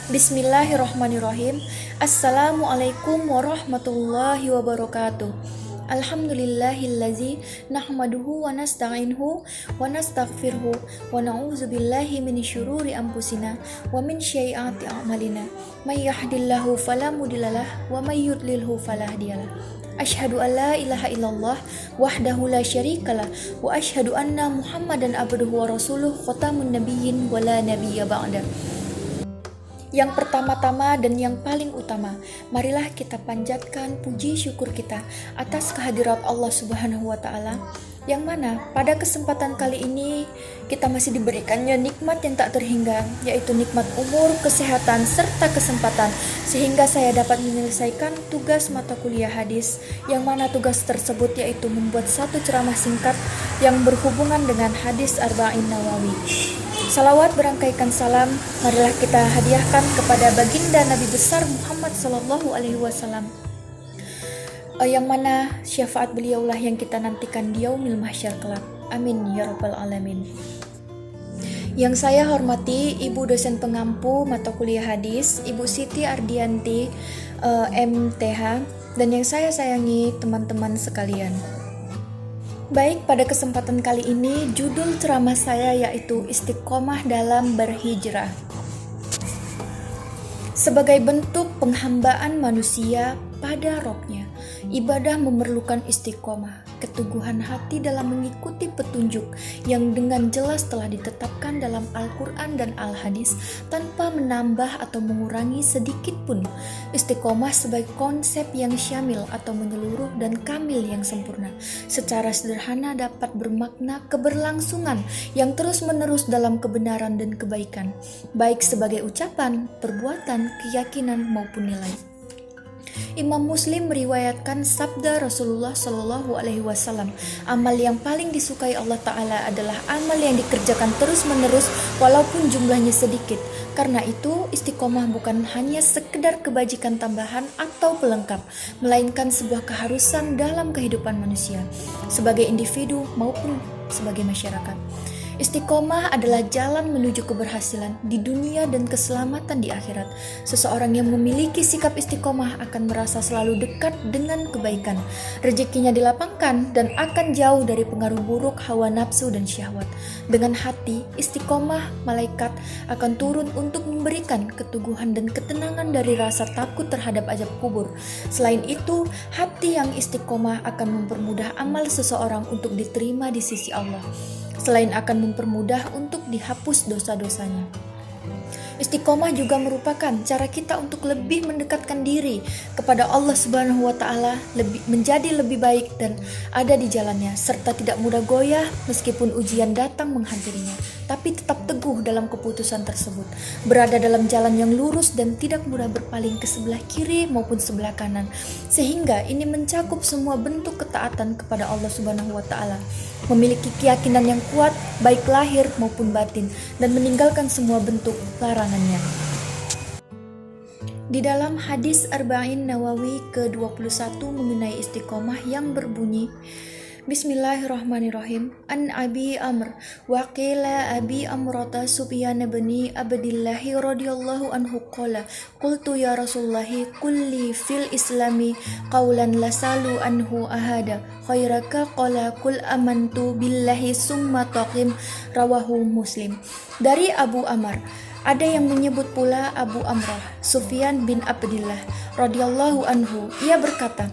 Bismillahirrahmanirrahim. Assalamualaikum warahmatullahi wabarakatuh. Alhamdulillahillazi nahmaduhu wa nasta'inuhu wa nastaghfiruhu wa na'udzu billahi min syururi anfusina wa min sayyiati a'malina. May yahdihillahu fala mudhillalah wa may yudlilhu fala hadiyalah. Asyhadu an la ilaha illallah wahdahu la syarikalah wa asyhadu anna Muhammadan abduhu wa rasuluh khatamun nabiyyin wa la nabiyya ba'da. Yang pertama-tama dan yang paling utama, marilah kita panjatkan puji syukur kita atas kehadirat Allah Subhanahu wa Ta'ala, yang mana pada kesempatan kali ini kita masih diberikannya nikmat yang tak terhingga, yaitu nikmat umur, kesehatan, serta kesempatan, sehingga saya dapat menyelesaikan tugas mata kuliah hadis, yang mana tugas tersebut yaitu membuat satu ceramah singkat yang berhubungan dengan hadis Arba'in Nawawi. Salawat berangkaikan salam marilah kita hadiahkan kepada baginda Nabi besar Muhammad sallallahu alaihi wasallam, yang mana syafaat beliaulah yang kita nantikan di yaumil mahsyar kelak. Amin ya rabbal alamin. Yang saya hormati Ibu dosen pengampu mata kuliah hadis, Ibu Siti Ardianti MTH, dan yang saya sayangi teman-teman sekalian. Baik, pada kesempatan kali ini judul ceramah saya yaitu Istiqomah dalam berhijrah. Sebagai bentuk penghambaan manusia pada Rabb-Nya, ibadah memerlukan istiqomah, keteguhan hati dalam mengikuti petunjuk yang dengan jelas telah ditetapkan dalam Al-Quran dan Al-Hadis tanpa menambah atau mengurangi sedikit pun. Istiqomah sebagai konsep yang syamil atau menyeluruh dan kamil yang sempurna. Secara sederhana dapat bermakna keberlangsungan yang terus-menerus dalam kebenaran dan kebaikan, baik sebagai ucapan, perbuatan, keyakinan maupun nilai. Imam Muslim meriwayatkan sabda Rasulullah Shallallahu Alaihi Wasallam, amal yang paling disukai Allah Ta'ala adalah amal yang dikerjakan terus-menerus walaupun jumlahnya sedikit. Karena itu istiqomah bukan hanya sekedar kebajikan tambahan atau pelengkap, melainkan sebuah keharusan dalam kehidupan manusia sebagai individu maupun sebagai masyarakat. Istiqomah adalah jalan menuju keberhasilan di dunia dan keselamatan di akhirat. Seseorang yang memiliki sikap istiqomah akan merasa selalu dekat dengan kebaikan, rezekinya dilapangkan dan akan jauh dari pengaruh buruk hawa nafsu dan syahwat. Dengan hati istiqomah, malaikat akan turun untuk memberikan keteguhan dan ketenangan dari rasa takut terhadap azab kubur. Selain itu, hati yang istiqomah akan mempermudah amal seseorang untuk diterima di sisi Allah, selain akan mempermudah untuk dihapus dosa-dosanya. Istiqomah juga merupakan cara kita untuk lebih mendekatkan diri kepada Allah Subhanahu wa Ta'ala, menjadi lebih baik dan ada di jalannya, serta tidak mudah goyah meskipun ujian datang menghampirinya, tapi tetap teguh dalam keputusan tersebut, berada dalam jalan yang lurus dan tidak mudah berpaling ke sebelah kiri maupun sebelah kanan, sehingga ini mencakup semua bentuk ketaatan kepada Allah Subhanahu wa Ta'ala, memiliki keyakinan yang kuat baik lahir maupun batin, dan meninggalkan semua bentuk larangannya. Di dalam hadis Arba'in Nawawi ke-21 mengenai istiqomah yang berbunyi, Bismillahirrahmanirrahim. An Abi Amr wa qila Abi Amrata Sufyan bin Abdillah radhiyallahu anhu qala qultu ya Rasulullah kulli fil islami qawlan lasalu anhu ahada khairaka qala qul amantu billahi summa taqim, rawahu Muslim. Dari Abu Amr, ada yang menyebut pula Abu Amrah, Sufyan bin Abdillah radhiyallahu anhu, ia berkata,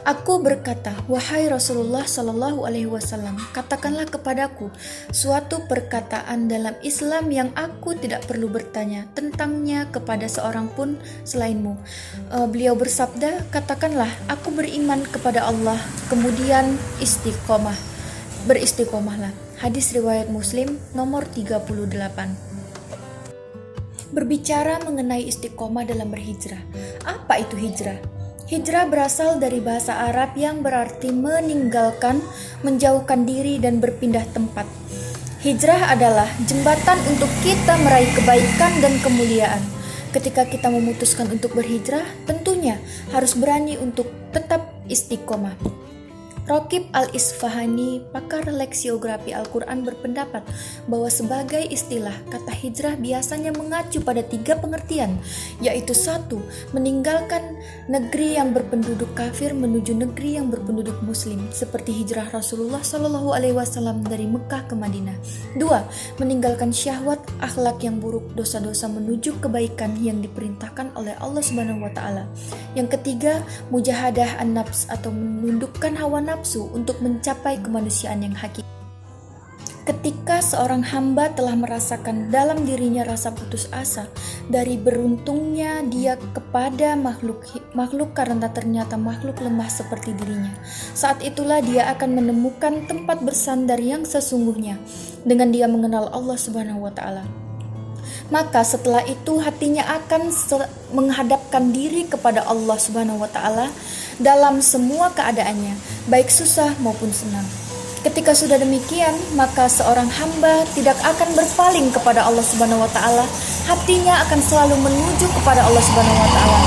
aku berkata, wahai Rasulullah Sallallahu Alaihi Wasallam, katakanlah kepadaku suatu perkataan dalam Islam yang aku tidak perlu bertanya tentangnya kepada seorang pun selainmu. Beliau bersabda, katakanlah aku beriman kepada Allah, kemudian beristiqomahlah. Hadis riwayat Muslim nomor 38. Berbicara mengenai istiqomah dalam berhijrah. Apa itu hijrah? Hijrah berasal dari bahasa Arab yang berarti meninggalkan, menjauhkan diri dan berpindah tempat. Hijrah adalah jembatan untuk kita meraih kebaikan dan kemuliaan. Ketika kita memutuskan untuk berhijrah, tentunya harus berani untuk tetap istiqomah. Raqib Al-Isfahani, pakar leksiografi Al-Quran, berpendapat bahwa sebagai istilah, kata hijrah biasanya mengacu pada 3 pengertian, yaitu 1. Meninggalkan negeri yang berpenduduk kafir menuju negeri yang berpenduduk muslim, seperti hijrah Rasulullah SAW dari Mekah ke Madinah. 2. Meninggalkan syahwat, akhlak yang buruk, dosa-dosa menuju kebaikan yang diperintahkan oleh Allah Subhanahu wa Ta'ala. Yang ketiga, mujahadah an-nafs atau menundukkan hawa nafsu untuk mencapai kemanusiaan yang hakiki. Ketika seorang hamba telah merasakan dalam dirinya rasa putus asa dari beruntungnya dia kepada makhluk karena ternyata makhluk lemah seperti dirinya, saat itulah dia akan menemukan tempat bersandar yang sesungguhnya dengan dia mengenal Allah Subhanahu wa Ta'ala. Maka setelah itu hatinya akan menghadapkan diri kepada Allah Subhanahu wa Ta'ala dalam semua keadaannya, baik susah maupun senang. Ketika sudah demikian, maka seorang hamba tidak akan berpaling kepada Allah Subhanahu wa Ta'ala, hatinya akan selalu menuju kepada Allah Subhanahu wa Ta'ala.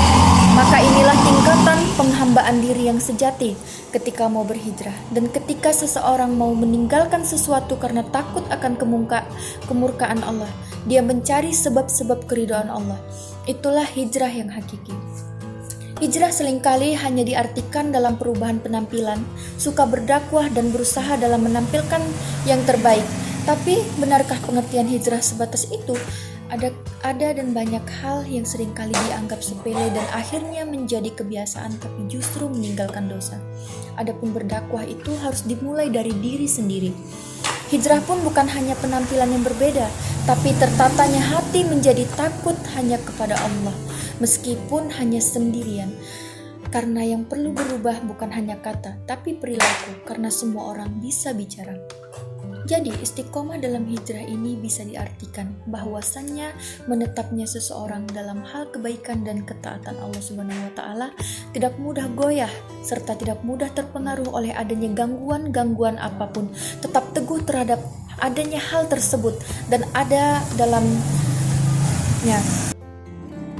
Maka inilah tingkatan penghambaan diri yang sejati ketika mau berhijrah. Dan ketika seseorang mau meninggalkan sesuatu karena takut akan kemurkaan Allah, dia mencari sebab-sebab keridhaan Allah. Itulah hijrah yang hakiki. Hijrah seringkali hanya diartikan dalam perubahan penampilan, suka berdakwah dan berusaha dalam menampilkan yang terbaik. Tapi benarkah pengertian hijrah sebatas itu? Ada dan banyak hal yang seringkali dianggap sepele dan akhirnya menjadi kebiasaan tapi justru meninggalkan dosa. Adapun berdakwah itu harus dimulai dari diri sendiri. Hijrah pun bukan hanya penampilan yang berbeda, tapi tertatanya hati menjadi takut hanya kepada Allah, meskipun hanya sendirian. Karena yang perlu berubah bukan hanya kata, tapi perilaku, karena semua orang bisa bicara. Jadi istiqomah dalam hijrah ini bisa diartikan bahwasannya menetapnya seseorang dalam hal kebaikan dan ketaatan Allah Subhanahu wa Ta'ala tidak mudah goyah serta tidak mudah terpengaruh oleh adanya gangguan-gangguan apapun, tetap teguh terhadap adanya hal tersebut dan ada dalamnya.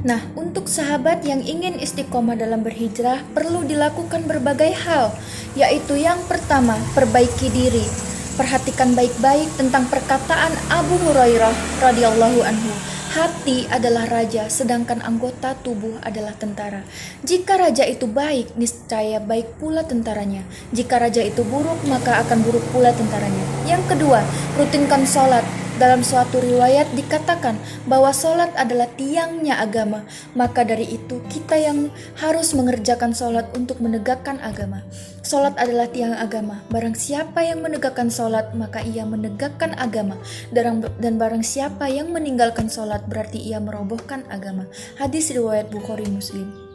Nah, untuk sahabat yang ingin istiqomah dalam berhijrah perlu dilakukan berbagai hal, yaitu yang pertama, perbaiki diri. Perhatikan baik-baik tentang perkataan Abu Hurairah radhiyallahu anhu. Hati adalah raja, sedangkan anggota tubuh adalah tentara. Jika raja itu baik, niscaya baik pula tentaranya. Jika raja itu buruk, maka akan buruk pula tentaranya. Yang kedua, rutinkan sholat. Dalam suatu riwayat dikatakan bahwa sholat adalah tiangnya agama. Maka dari itu kita yang harus mengerjakan sholat untuk menegakkan agama. Sholat adalah tiang agama. Barang siapa yang menegakkan sholat, maka ia menegakkan agama. Dan barang siapa yang meninggalkan sholat, berarti ia merobohkan agama. Hadis riwayat Bukhari Muslim.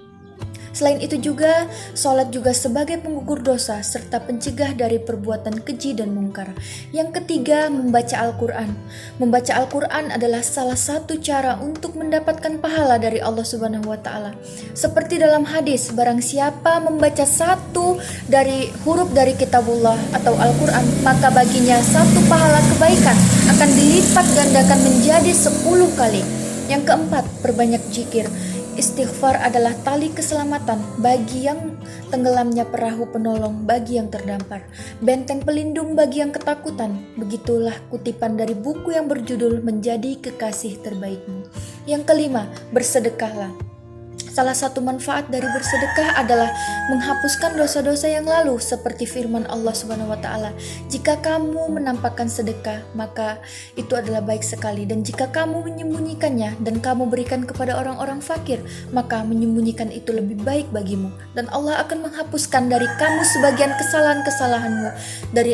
Selain itu juga, sholat juga sebagai penggugur dosa serta pencegah dari perbuatan keji dan mungkar. Yang ketiga, membaca Al-Quran. Membaca Al-Quran adalah salah satu cara untuk mendapatkan pahala dari Allah Subhanahu wa Ta'ala. Seperti dalam hadis, barang siapa membaca satu dari huruf dari kitabullah atau Al-Quran, maka baginya satu pahala kebaikan akan dilipat gandakan menjadi 10 kali. Yang keempat, perbanyak zikir. Istighfar adalah tali keselamatan bagi yang tenggelamnya perahu, penolong bagi yang terdampar, benteng pelindung bagi yang ketakutan. Begitulah kutipan dari buku yang berjudul Menjadi Kekasih Terbaikmu. Yang kelima, bersedekahlah. Salah satu manfaat dari bersedekah adalah menghapuskan dosa-dosa yang lalu, seperti firman Allah Subhanahu wa Ta'ala, jika kamu menampakkan sedekah, maka itu adalah baik sekali, dan jika kamu menyembunyikannya dan kamu berikan kepada orang-orang fakir, maka menyembunyikan itu lebih baik bagimu, dan Allah akan menghapuskan dari kamu sebagian kesalahan-kesalahanmu,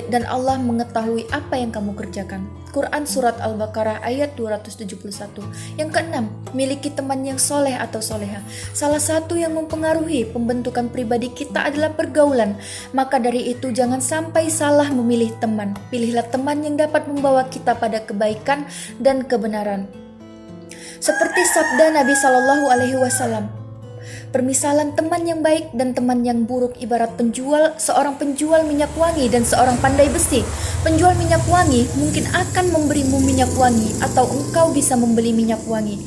dan Allah mengetahui apa yang kamu kerjakan. Quran Surat Al-Baqarah ayat 271. Yang keenam, miliki teman yang soleh atau soleha. Salah satu yang mempengaruhi pembentukan pribadi kita adalah pergaulan. Maka dari itu jangan sampai salah memilih teman. Pilihlah teman yang dapat membawa kita pada kebaikan dan kebenaran. Seperti sabda Nabi SAW, permisalan teman yang baik dan teman yang buruk ibarat seorang penjual minyak wangi dan seorang pandai besi. Penjual minyak wangi mungkin akan memberimu minyak wangi atau engkau bisa membeli minyak wangi.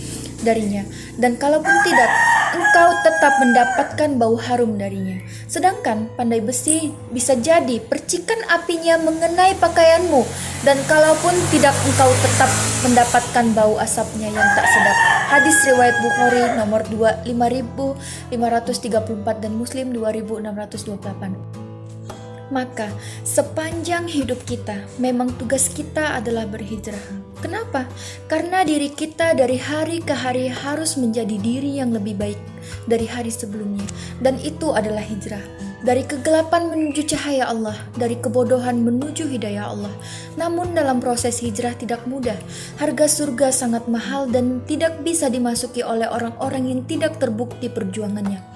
darinya, dan kalaupun tidak, engkau tetap mendapatkan bau harum darinya. Sedangkan pandai besi bisa jadi percikan apinya mengenai pakaianmu, dan kalaupun tidak, engkau tetap mendapatkan bau asapnya yang tak sedap. Hadis riwayat Bukhari nomor 2 5534 dan Muslim 2628. Maka sepanjang hidup kita, memang tugas kita adalah berhijrah. Kenapa? Karena diri kita dari hari ke hari harus menjadi diri yang lebih baik dari hari sebelumnya. Dan itu adalah hijrah. Dari kegelapan menuju cahaya Allah, dari kebodohan menuju hidayah Allah. Namun dalam proses hijrah tidak mudah. Harga surga sangat mahal dan tidak bisa dimasuki oleh orang-orang yang tidak terbukti perjuangannya.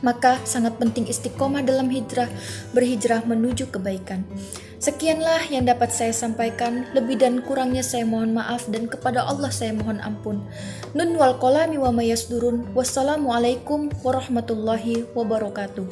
Maka sangat penting istiqomah dalam hijrah, berhijrah menuju kebaikan. Sekianlah yang dapat saya sampaikan, lebih dan kurangnya saya mohon maaf dan kepada Allah saya mohon ampun. Nun wal qalami wa mayasdurun. Wassalamualaikum warahmatullahi wabarakatuh.